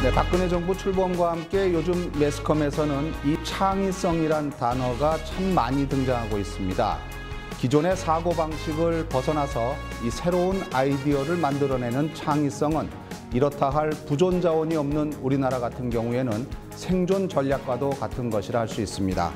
네, 박근혜 정부 출범과 함께 요즘 매스컴에서는 이 창의성이란 단어가 참 많이 등장하고 있습니다. 기존의 사고방식을 벗어나서 이 새로운 아이디어를 만들어내는 창의성은 이렇다 할 부존 자원이 없는 우리나라 같은 경우에는 생존 전략과도 같은 것이라 할 수 있습니다.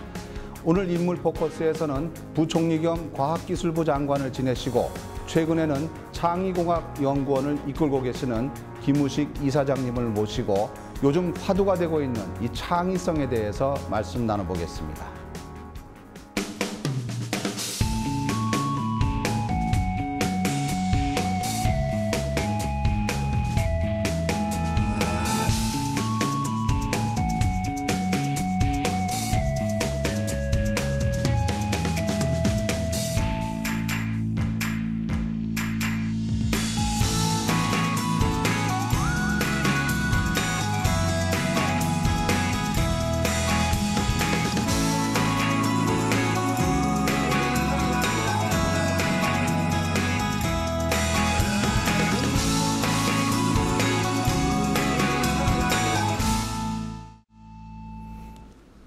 오늘 인물 포커스에서는 부총리 겸 과학기술부 장관을 지내시고 최근에는 창의공학연구원을 이끌고 계시는 김우식 이사장님을 모시고 요즘 화두가 되고 있는 이 창의성에 대해서 말씀 나눠보겠습니다.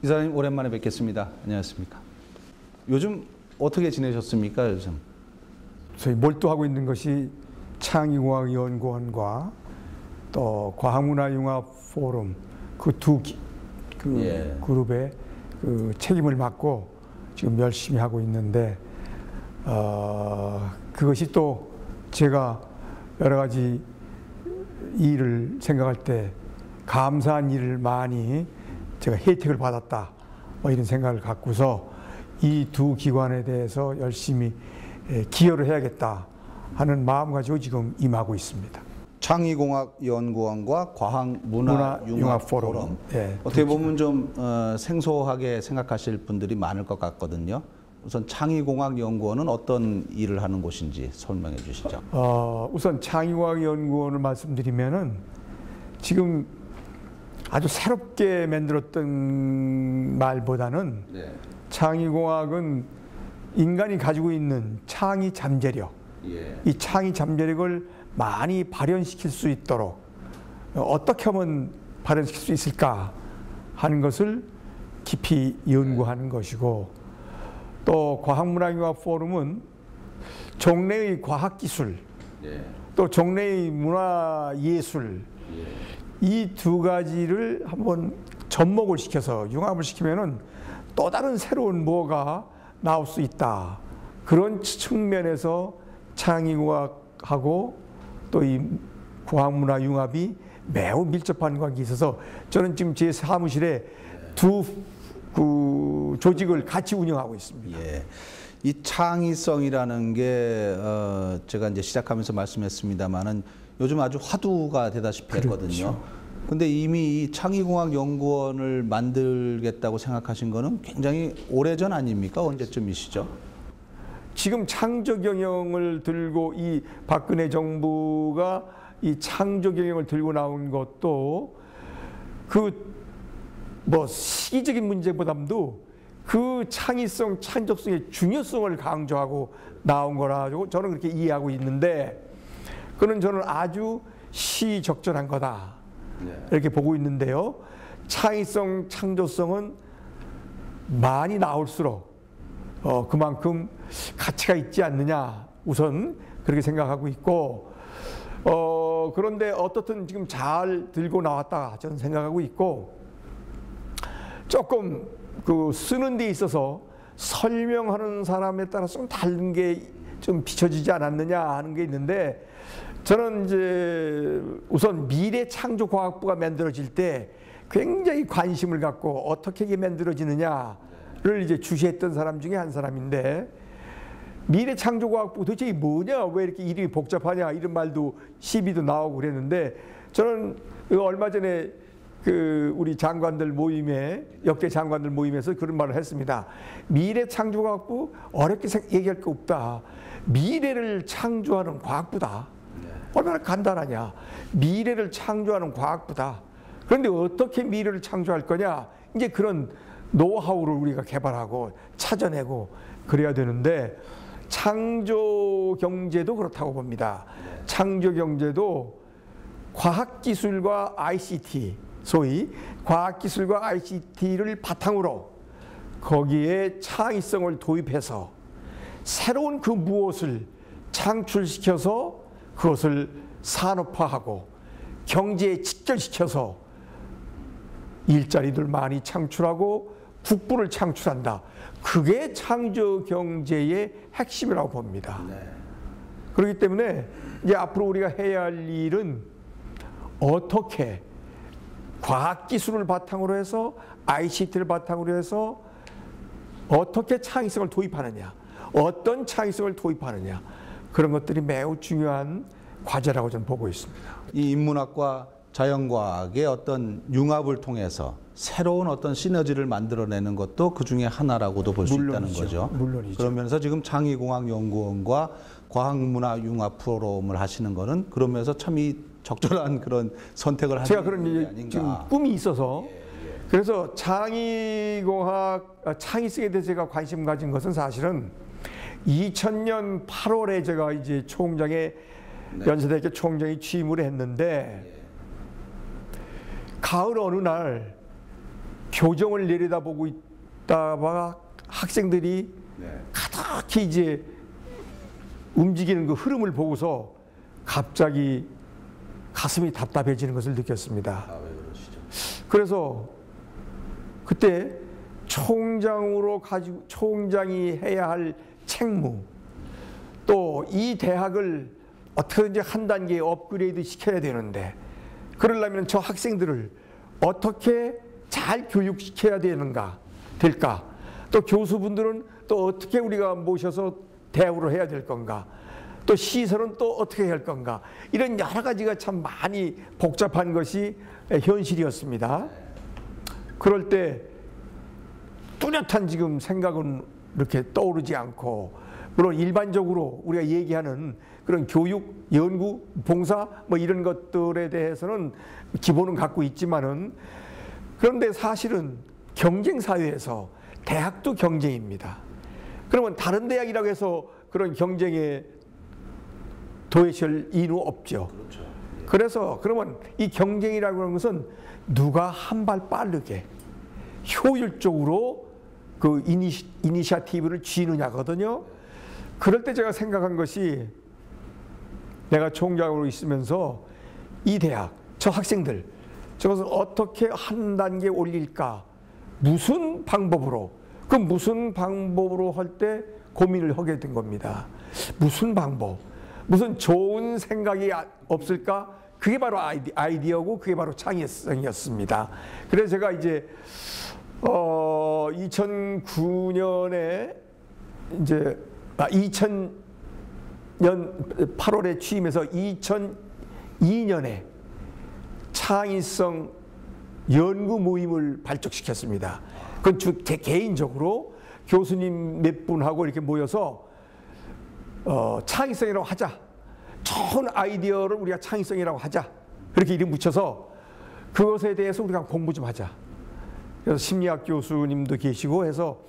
이사장님 오랜만에 뵙겠습니다. 안녕하십니까? 요즘 어떻게 지내셨습니까? 요즘 저희 몰두하고 있는 것이 창의공학연구원과 또 과학문화융합포럼 그 두 그룹의 그 책임을 맡고 지금 열심히 하고 있는데 그것이 또 제가 여러 가지 일을 생각할 때 감사한 일을 많이 제가 혜택을 받았다 이런 생각을 갖고서 이 두 기관에 대해서 열심히 기여를 해야겠다 하는 마음 가지고 지금 임하고 있습니다. 창의공학연구원과 과학문화융합포럼. 네, 어떻게 보면 좀 생소하게 생각하실 분들이 많을 것 같거든요. 우선 창의공학연구원은 어떤 일을 하는 곳인지 설명해 주시죠. 우선 창의공학연구원을 말씀드리면은 지금 아주 새롭게 만들었던 말보다는 창의공학은 인간이 가지고 있는 창의 잠재력, 이 창의 잠재력을 많이 발현시킬 수 있도록 어떻게 하면 발현시킬 수 있을까 하는 것을 깊이 연구하는 것이고, 또 과학문화융합포럼은 종래의 과학기술, 또 종래의 문화예술, 이 두 가지를 한번 접목을 시켜서 융합을 시키면은 또 다른 새로운 뭐가 나올 수 있다. 그런 측면에서 창의공학하고 또 이 과학문화융합이 매우 밀접한 관계에 있어서 저는 지금 제 사무실에 두 조직을 같이 운영하고 있습니다. 예. 이 창의성이라는 게 제가 이제 시작하면서 말씀했습니다만은 요즘 아주 화두가 되다시피 했거든요. 근데 이미 이 창의공학연구원을 만들겠다고 생각하신 거는 굉장히 오래전 아닙니까? 언제쯤이시죠? 지금 창조경영을 들고 이 박근혜 정부가 이 창조경영을 들고 나온 것도 그 뭐 시기적인 문제보다도 그 창의성, 창조성의 중요성을 강조하고 나온 거라 저는 그렇게 이해하고 있는데, 그는 저는 아주 시적절한 거다 이렇게 보고 있는데요. 창의성, 창조성은 많이 나올수록 그만큼 가치가 있지 않느냐, 우선 그렇게 생각하고 있고, 그런데 어떻든 지금 잘 들고 나왔다 저는 생각하고 있고, 조금 그 쓰는 데 있어서 설명하는 사람에 따라서 좀 다른 게 좀 비춰지지 않았느냐 하는 게 있는데, 저는 이제 우선 미래창조과학부가 만들어질 때 굉장히 관심을 갖고 어떻게 이게 만들어지느냐를 이제 주시했던 사람 중에 한 사람인데, 미래창조과학부 도대체 이게 뭐냐, 왜 이렇게 이름이 복잡하냐 이런 말도 시비도 나오고 그랬는데, 저는 얼마 전에 그 우리 장관들 모임에, 역대 장관들 모임에서 그런 말을 했습니다. 미래창조과학부 어렵게 얘기할 거 없다. 미래를 창조하는 과학부다. 얼마나 간단하냐. 미래를 창조하는 과학부다. 그런데 어떻게 미래를 창조할 거냐. 이제 그런 노하우를 우리가 개발하고 찾아내고 그래야 되는데, 창조경제도 그렇다고 봅니다. 창조경제도 과학기술과 ICT, 소위 과학기술과 ICT를 바탕으로 거기에 창의성을 도입해서 새로운 그 무엇을 창출시켜서 그것을 산업화하고 경제에 직결시켜서 일자리들 많이 창출하고 국부를 창출한다. 그게 창조 경제의 핵심이라고 봅니다. 그렇기 때문에 이제 앞으로 우리가 해야 할 일은 어떻게 과학기술을 바탕으로 해서 ICT를 바탕으로 해서 어떻게 창의성을 도입하느냐, 어떤 창의성을 도입하느냐, 그런 것들이 매우 중요한 과제라고 저는 보고 있습니다. 이 인문학과 자연과학의 어떤 융합을 통해서 새로운 어떤 시너지를 만들어내는 것도 그 중에 하나라고도 볼 수 있다는 거죠. 물론이죠. 그러면서 지금 창의공학연구원과 과학문화융합 프로그램을 하시는 거는 그러면서 참 이 적절한 그런 선택을 하는 제가 게 그런 아닌가. 지금 꿈이 있어서 그래서 창의공학, 창의성에 대해서 제가 관심 가진 것은 사실은 2000년 8월에 제가 이제 총장에 연세대학교 총장이 취임을 했는데 가을 어느 날 교정을 내려다보고 있다가 학생들이 가득히 이제 움직이는 그 흐름을 보고서 갑자기 가슴이 답답해지는 것을 느꼈습니다. 그래서 그때 총장이 해야 할 책무, 또 이 대학을 어떻게든지 한 단계 업그레이드 시켜야 되는데 그러려면 저 학생들을 어떻게 잘 교육시켜야 될까? 또 교수분들은 또 어떻게 우리가 모셔서 대우를 해야 될 건가? 또 시설은 또 어떻게 할 건가? 이런 여러 가지가 참 많이 복잡한 것이 현실이었습니다. 그럴 때 뚜렷한 지금 생각은 이렇게 떠오르지 않고, 물론 일반적으로 우리가 얘기하는 그런 교육, 연구, 봉사 뭐 이런 것들에 대해서는 기본은 갖고 있지만은, 그런데 사실은 경쟁 사회에서 대학도 경쟁입니다. 그러면 다른 대학이라고 해서 그런 경쟁에 도외실 이유 없죠. 그래서 그러면 이 경쟁이라고 하는 것은 누가 한 발 빠르게 효율적으로 그 이니셔티브를 쥐느냐거든요. 그럴 때 제가 생각한 것이, 내가 총장으로 있으면서 이 대학, 저 학생들, 저것을 어떻게 한 단계 올릴까? 무슨 방법으로? 그 무슨 방법으로 할 때 고민을 하게 된 겁니다. 무슨 방법? 무슨 좋은 생각이 없을까? 그게 바로 아이디어고 그게 바로 창의성이었습니다. 그래서 제가 이제 2009년에 이제 2000년 8월에 취임해서 2002년에 창의성 연구 모임을 발족시켰습니다. 그건 제 개인적으로 교수님 몇 분하고 이렇게 모여서 창의성이라고 하자. 좋은 아이디어를 우리가 창의성이라고 하자. 그렇게 이름 붙여서 그것에 대해서 우리가 공부 좀 하자. 그래서 심리학 교수님도 계시고 해서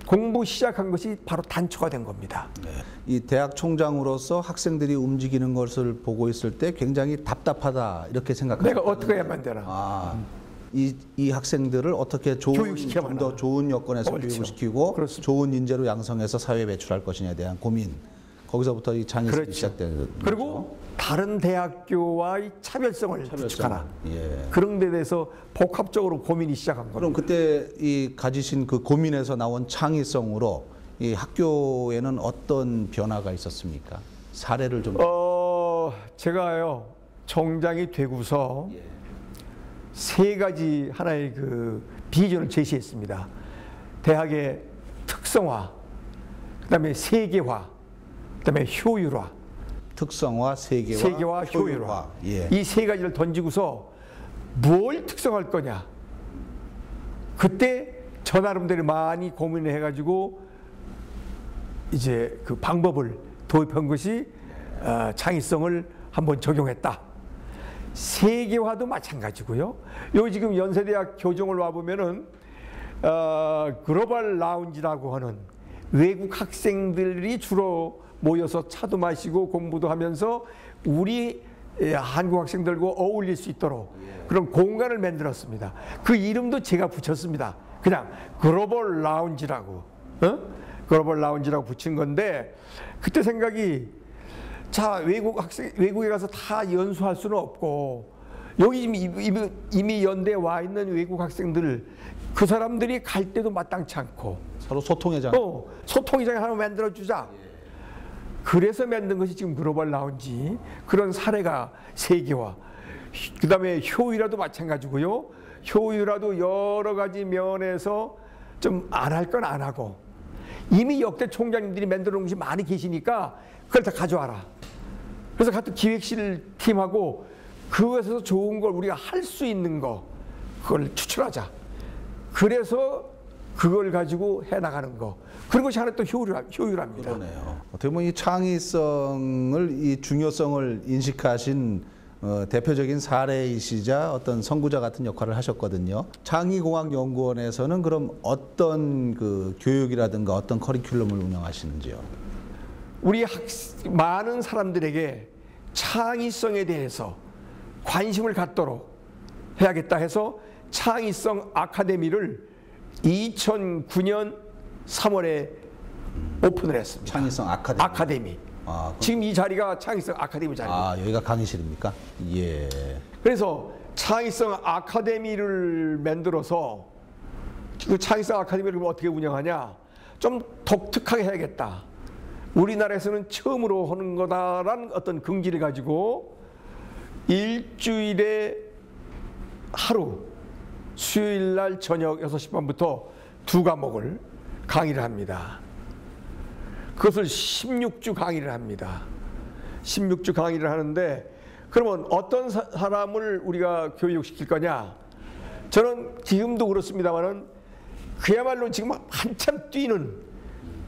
공부 시작한 것이 바로 단초가 된 겁니다. 이 대학 총장으로서 학생들이 움직이는 것을 보고 있을 때 굉장히 답답하다 이렇게 생각합니다. 내가 어떻게 해야만 되나. 이 학생들을 어떻게 좀 더 좋은 여건에서 교육을 시키고 그렇습니다. 좋은 인재로 양성해서 사회에 배출할 것이냐에 대한 고민. 거기서부터 이 창의성이 시작되는 거죠. 그리고 다른 대학교와의 차별성을 구축하라. 그런 데 대해서 복합적으로 고민이 시작한 겁니다. 그럼 그때 이 가지신 그 고민에서 나온 창의성으로 이 학교에는 어떤 변화가 있었습니까? 사례를 좀. 제가요 총장이 되고서 세 가지 하나의 그 비전을 제시했습니다. 대학의 특성화, 그다음에 세계화, 그다음에 효율화. 특성화, 세계화, 효율화. 이 세 가지를 던지고서 뭘 특성할 거냐. 그때 저 나름대로 많이 고민을 해가지고 이제 그 방법을 도입한 것이 창의성을 한번 적용했다. 세계화도 마찬가지고요. 요 지금 연세대학 교정을 와 보면은 글로벌 라운지라고 하는 외국 학생들이 주로 모여서 차도 마시고 공부도 하면서 우리 한국 학생들과 어울릴 수 있도록 그런 공간을 만들었습니다. 그 이름도 제가 붙였습니다. 그냥 글로벌 라운지라고, 글로벌 라운지라고 붙인 건데, 그때 생각이, 자, 외국에 가서 다 연수할 수는 없고, 여기 이미 연대에 와 있는 외국 학생들, 그 사람들이 갈 때도 마땅치 않고 서로 소통의 장. 소통의 장을 하나 만들어주자. 그래서 만든 것이 지금 글로벌 라운지. 그런 사례가 3개와, 그 다음에 효율화도 마찬가지고요. 효율화도 여러 가지 면에서 좀 안 할 건 안 하고, 이미 역대 총장님들이 만들어 놓은 것이 많이 계시니까 그걸 다 가져와라. 그래서 같은 기획실 팀하고 그것에서 좋은 걸 우리가 할 수 있는 거, 그걸 추출하자. 그래서 그걸 가지고 해나가는 거. 그런 것이 하나 또 효율화입니다. 그러네요. 어떻게 보면 이 창의성을, 이 중요성을 인식하신 대표적인 사례이시자 어떤 선구자 같은 역할을 하셨거든요. 창의공학연구원에서는 그럼 어떤 그 교육이라든가 어떤 커리큘럼을 운영하시는지요? 우리 많은 사람들에게 창의성에 대해서 관심을 갖도록 해야겠다 해서 창의성 아카데미를 2009년 3월에 오픈을 했습니다. 창의성 아카데미. 지금 이 자리가 창의성 아카데미 자리입니다. 여기가 강의실입니까? 예. 그래서 창의성 아카데미를 만들어서, 그 창의성 아카데미를 어떻게 운영하냐? 좀 독특하게 해야겠다. 우리나라에서는 처음으로 하는 거다라는 어떤 긍지를 가지고 일주일에 하루, 수요일 날 저녁 6시 반부터 2과목을 강의를 합니다. 그것을 16주 강의를 합니다. 16주 강의를 하는데, 그러면 어떤 사람을 우리가 교육시킬 거냐? 저는 지금도 그렇습니다만은 그야말로 지금 한참 뛰는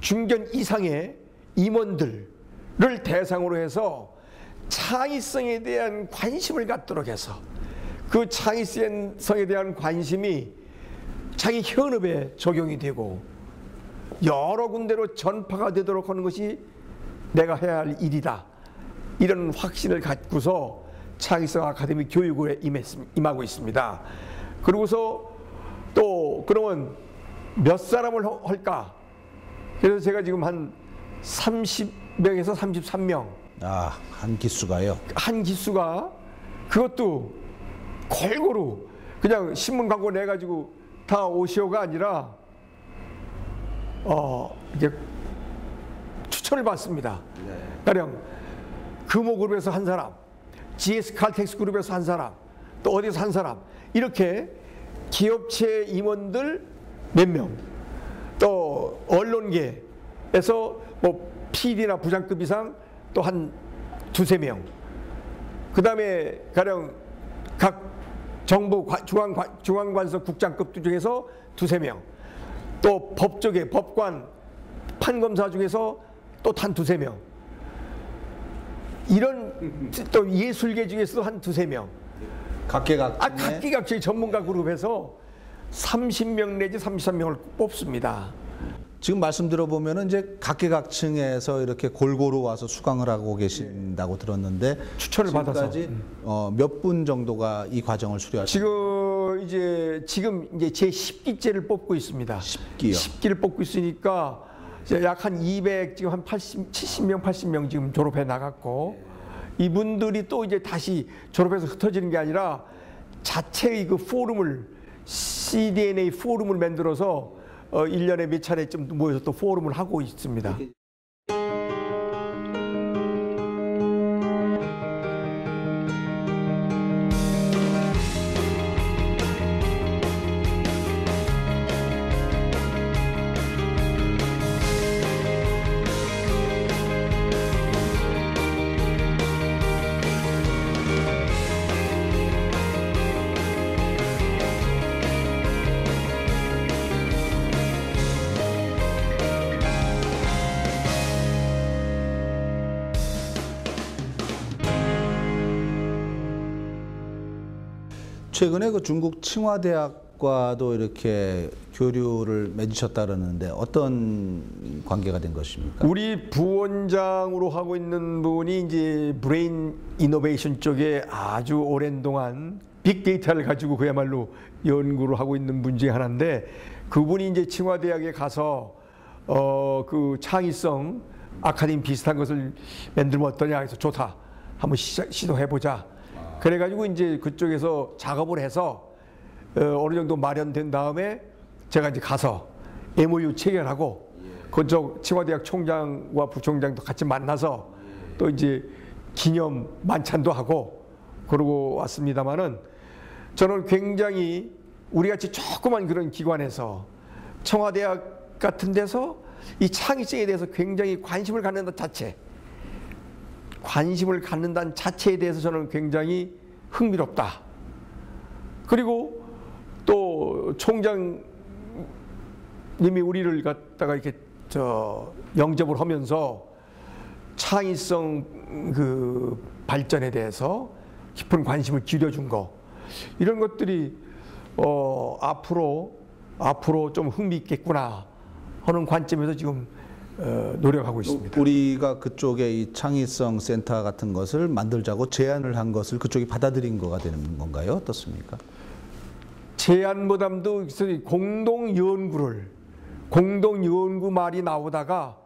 중견 이상의 임원들을 대상으로 해서 창의성에 대한 관심을 갖도록 해서, 그 창의성에 대한 관심이 자기 현업에 적용이 되고 여러 군데로 전파가 되도록 하는 것이 내가 해야 할 일이다. 이런 확신을 갖고서 창의성 아카데미 교육에 임하고 있습니다. 그러고서 또 그러면 몇 사람을 할까? 그래서 제가 지금 한 30명에서 33명. 한 기수가요? 한 기수가, 그것도 골고루 그냥 신문 광고 내가지고 다 오시오가 아니라 이게 추천을 받습니다. 가령 금호그룹에서 한 사람, GS 칼텍스 그룹에서 한 사람, 또 어디서 한 사람, 이렇게 기업체 임원들 몇 명, 또 언론계에서 뭐 PD나 부장급 이상 또 한 2-3명, 그 다음에 가령 각 정부 중앙관서 국장급 중에서 2-3명, 또 법조계, 법관, 판검사 중에서 또 한 2-3명, 이런 또 예술계 중에서도 한 2-3명, 각계각층의 전문가 그룹에서 30명 내지 33명을 뽑습니다. 지금 말씀 들어보면은 이제 각계각층에서 이렇게 골고루 와서 수강을 하고 계신다고 들었는데, 추천을 받아서 몇 분 정도가 이 과정을 수료하시나요? 지금 이제 제 10기째를 뽑고 있습니다. 10기요? 10기를 뽑고 있으니까 약 한 200, 지금 한 70명, 80명 지금 졸업해 나갔고, 이분들이 또 이제 다시 졸업해서 흩어지는 게 아니라 자체의 그 포럼을, CDNA 포럼을 만들어서 1년에 몇 차례쯤 모여서 또 포럼을 하고 있습니다. 최근에 그 중국 칭화대학과 미국과도 이렇게 교류를 맺으셨다 그러는데 어떤 관계가 된 것입니까? 우리 부원장으로 하고 있는 분이 이제 브레인 이노베이션 쪽에 아주 오랜 동안 빅데이터를 가지고 그야말로 연구를 하고 있는 분 중에 하나인데, 그분이 이제清華대학에 가서 그 창의성 아카데미 비슷한 것을 만들면 어떠냐 해서 좋다, 한번 시도해보자. 그래가지고 이제 그쪽에서 작업을 해서 어느 정도 마련된 다음에 제가 이제 가서 MOU 체결하고 그쪽清華대학 총장과 부총장도 같이 만나서 또 이제 기념 만찬도 하고 그러고 왔습니다만은, 저는 굉장히 우리 같이 조그만 그런 기관에서清華대학 같은 데서 이 창의성에 대해서 굉장히 관심을 갖는다는 자체에 대해서 저는 굉장히 흥미롭다. 그리고 또 총장님이 우리를 갖다가 이렇게 영접을 하면서 창의성 그 발전에 대해서 깊은 관심을 기울여준 거, 이런 것들이 앞으로 좀 흥미있겠구나 하는 관점에서 지금 노력하고 있습니다. 우리가 그쪽에 이 창의성 센터 같은 것을 만들자고 제안을 한 것을 그쪽이 받아들인 거가 되는 건가요? 어떻습니까? 제안보다도 공동 연구 말이 나오다가,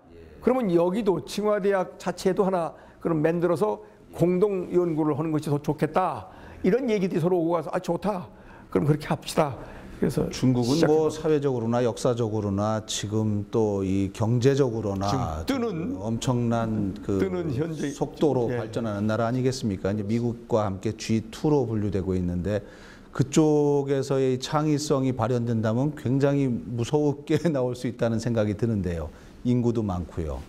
그러면 여기도清華대학 자체도 하나 그럼 만들어서 공동 연구를 하는 것이 더 좋겠다, 이런 얘기들이 서로 오고 가서 좋다, 그럼 그렇게 합시다. 그래서 중국은 뭐 사회적으로나 역사적으로나 지금 또 이 경제적으로나 뜨는 엄청난 그 뜨는 현재 속도로 발전하는 나라 아니겠습니까? 이제 미국과 함께 G2로 분류되고 있는데, 그쪽에서의 창의성이 발현된다면 굉장히 무섭게 나올 수 있다는 생각이 드는데요. 인구도 많고요.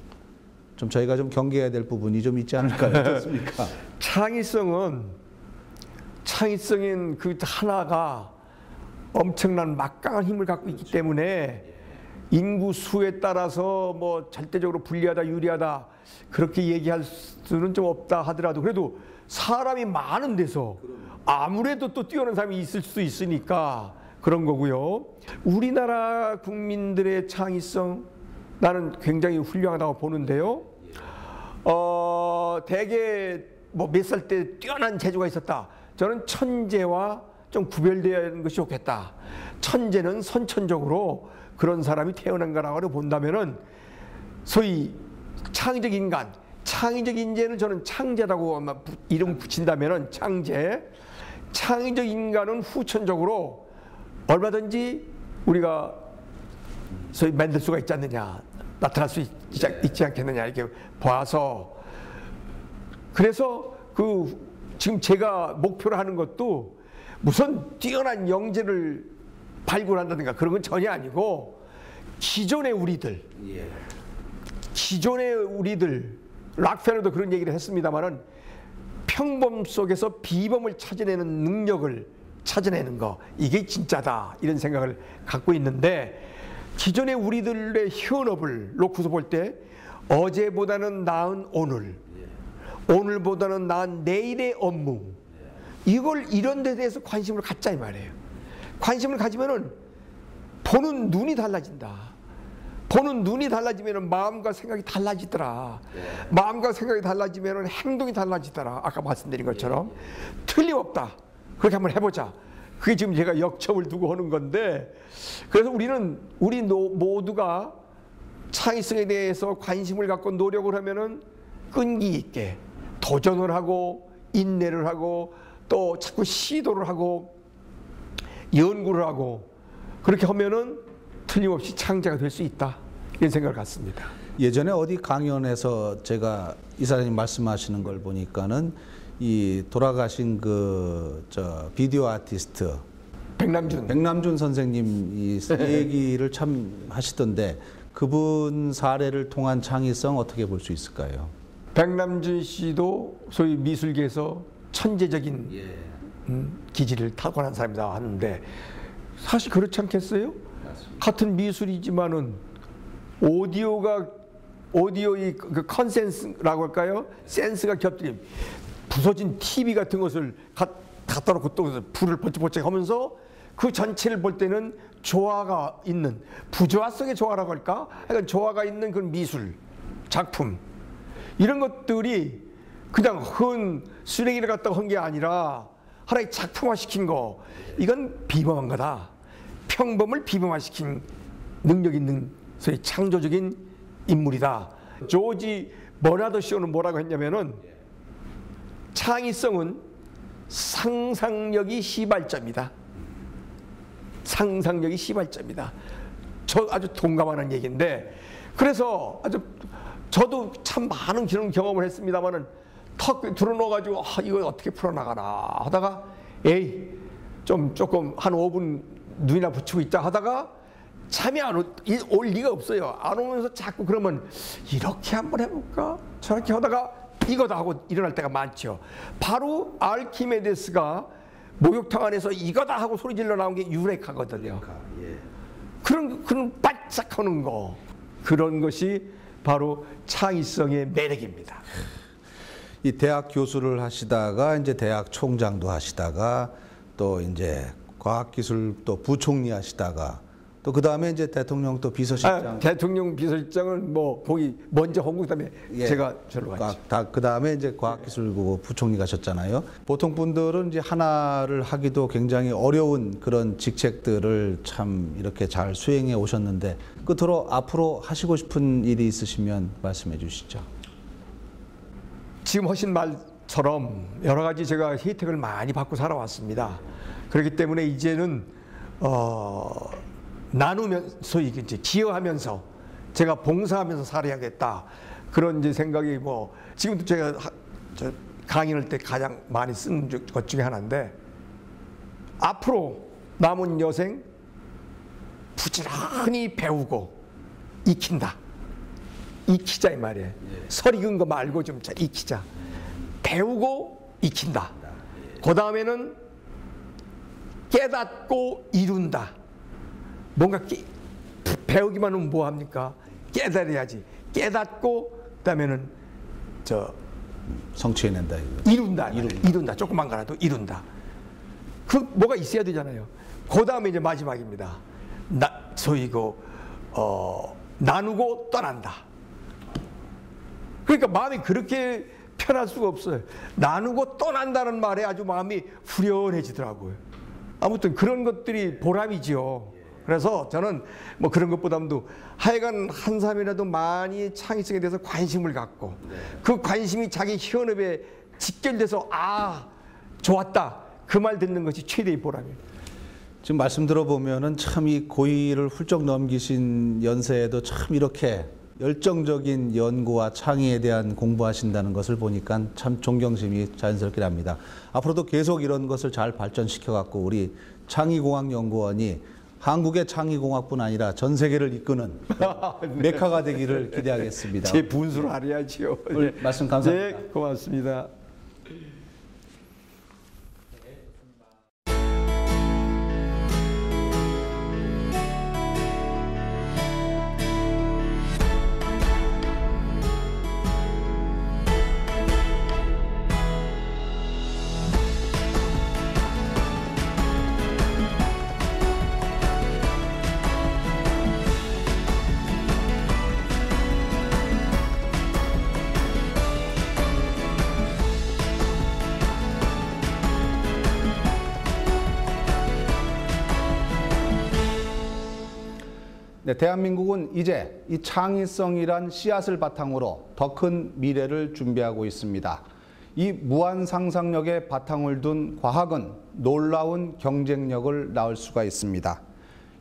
좀 저희가 좀 경계해야 될 부분이 좀 있지 않을까요? 어떻습니까? 창의성인 그 하나가 엄청난 막강한 힘을 갖고 있기 때문에 인구 수에 따라서 뭐 절대적으로 불리하다 유리하다 그렇게 얘기할 수는 좀 없다 하더라도, 그래도 사람이 많은 데서 아무래도 또 뛰어난 사람이 있을 수 있으니까 그런 거고요. 우리나라 국민들의 창의성, 나는 굉장히 훌륭하다고 보는데요. 대개 뭐 몇 살 때 뛰어난 재주가 있었다, 저는 천재와 좀 구별되어야 하는 것이 좋겠다. 천재는 선천적으로 그런 사람이 태어난 거라고 본다면은, 소위 창의적 인재는 저는 창제라고 아마 이름 붙인다면은 창의적 인간은 후천적으로 얼마든지 우리가 소위 만들 수가 있지 않느냐, 나타날 수 있지 않겠느냐, 이렇게 봐서, 그래서 지금 제가 목표로 하는 것도 무슨 뛰어난 영재를 발굴한다든가 그런 건 전혀 아니고, 기존의 우리들 락펠러도 그런 얘기를 했습니다만은, 평범 속에서 비범을 찾아내는 능력을 찾아내는 거, 이게 진짜다, 이런 생각을 갖고 있는데, 기존의 우리들의 현업을 놓고서 볼 때 어제보다는 나은 오늘보다는 나은 내일의 업무, 이런 데 대해서 관심을 갖자 이 말이에요. 관심을 가지면은 보는 눈이 달라진다. 보는 눈이 달라지면은 마음과 생각이 달라지더라. 마음과 생각이 달라지면은 행동이 달라지더라. 아까 말씀드린 것처럼 틀림없다. 그렇게 한번 해보자. 그게 지금 제가 역점을 두고 하는 건데, 그래서 우리 모두가 창의성에 대해서 관심을 갖고 노력을 하면은 끈기 있게 도전을 하고 인내를 하고 또 자꾸 시도를 하고 연구를 하고, 그렇게 하면은 틀림없이 창제가 될 수 있다, 이런 생각을 갖습니다. 예전에 어디 강연에서 제가 이사장님 말씀하시는 걸 보니까는 이 돌아가신 비디오 아티스트 백남준 선생님 이 얘기를 참 하시던데, 그분 사례를 통한 창의성 어떻게 볼 수 있을까요? 백남준 씨도 소위 미술계에서 천재적인 기질을 타고난 사람이다 하는데, 사실 그렇지 않겠어요? 맞습니다. 같은 미술이지만은 오디오의 그 컨센스라고 할까요? 센스가 겹치면 부서진 TV 같은 것을 갖다 놓고 또 불을 번쩍번쩍 하면서 그 전체를 볼 때는 조화가 있는, 부조화성의 조화라고 할까? 그러니까 조화가 있는 그런 미술, 작품 이런 것들이 그냥 흔 쓰레기를 갖다가 한 게 아니라 하나의 작품화시킨 거, 이건 비범한 거다. 평범을 비범화시킨 능력 있는 소위 창조적인 인물이다. 조지 버나드 쇼는 뭐라고 했냐면은 창의성은 상상력이 시발점이다. 상상력이 시발점이다. 저 아주 동감하는 얘기인데, 그래서 아주 저도 참 많은 그런 경험을 했습니다만은 턱 들어놓아가지고 이거 어떻게 풀어나가나 하다가 에이 조금 한 5분 눈이나 붙이고 있자 하다가 잠이 올 리가 없어요. 안 오면서 자꾸 그러면 이렇게 한번 해볼까? 저렇게 하다가 이거다 하고 일어날 때가 많죠. 바로 알키메데스가 목욕탕 안에서 이거다 하고 소리 질러 나온 게 유레카거든요. 그런 반짝하는 거, 그런 것이 바로 창의성의 매력입니다. 이 대학 교수를 하시다가 이제 대학 총장도 하시다가 또 이제 과학기술 또 부총리 하시다가 또 그 다음에 이제 대통령 또 비서실장. 대통령 비서실장은 뭐 거기 먼저 홍국 다음에 제가 저로 갔죠. 그 다음에 이제 과학기술부 부총리 가셨잖아요. 보통 분들은 이제 하나를 하기도 굉장히 어려운 그런 직책들을 참 이렇게 잘 수행해 오셨는데 끝으로 앞으로 하시고 싶은 일이 있으시면 말씀해 주시죠. 지금 하신 말처럼 여러 가지 제가 혜택을 많이 받고 살아왔습니다. 그렇기 때문에 이제는 나누면서 이제 기여하면서 제가 봉사하면서 살아야겠다, 그런 이제 생각이 뭐 지금도 제가 강의할 때 가장 많이 쓰는 것 중에 하나인데, 앞으로 남은 여생 부지런히 배우고 익힌다. 익히자 이 말이에요. 설 익은 거 말고 좀 익히자. 배우고 익힌다. 그 다음에는 깨닫고 이룬다. 뭔가 배우기만 하면 뭐합니까? 깨달아야지. 깨닫고 그다음에는 성취해낸다. 이룬다. 조그만 거라도 이룬다. 그 뭐가 있어야 되잖아요. 그 다음에 이제 마지막입니다. 소위 나누고 떠난다. 그러니까 마음이 그렇게 편할 수가 없어요. 나누고 떠난다는 말에 아주 마음이 후련해지더라고요. 아무튼 그런 것들이 보람이지요. 그래서 저는 뭐 그런 것보다도 하여간 한 사람이라도 많이 창의성에 대해서 관심을 갖고 그 관심이 자기 현업에 직결돼서 좋았다, 그 말 듣는 것이 최대의 보람이에요. 지금 말씀 들어보면은 참 이 고의를 훌쩍 넘기신 연세에도 참 이렇게 열정적인 연구와 창의에 대한 공부하신다는 것을 보니까 참 존경심이 자연스럽게 납니다. 앞으로도 계속 이런 것을 잘 발전시켜 갖고 우리 창의공학연구원이 한국의 창의공학뿐 아니라 전 세계를 이끄는 메카가 되기를 기대하겠습니다. 제 분수를 알아야지요. 오늘 말씀 감사합니다. 네, 고맙습니다. 네, 대한민국은 이제 이 창의성이란 씨앗을 바탕으로 더 큰 미래를 준비하고 있습니다. 이 무한 상상력의 바탕을 둔 과학은 놀라운 경쟁력을 낳을 수가 있습니다.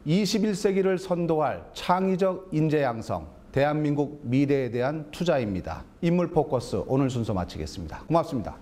21세기를 선도할 창의적 인재 양성, 대한민국 미래에 대한 투자입니다. 인물 포커스 오늘 순서 마치겠습니다. 고맙습니다.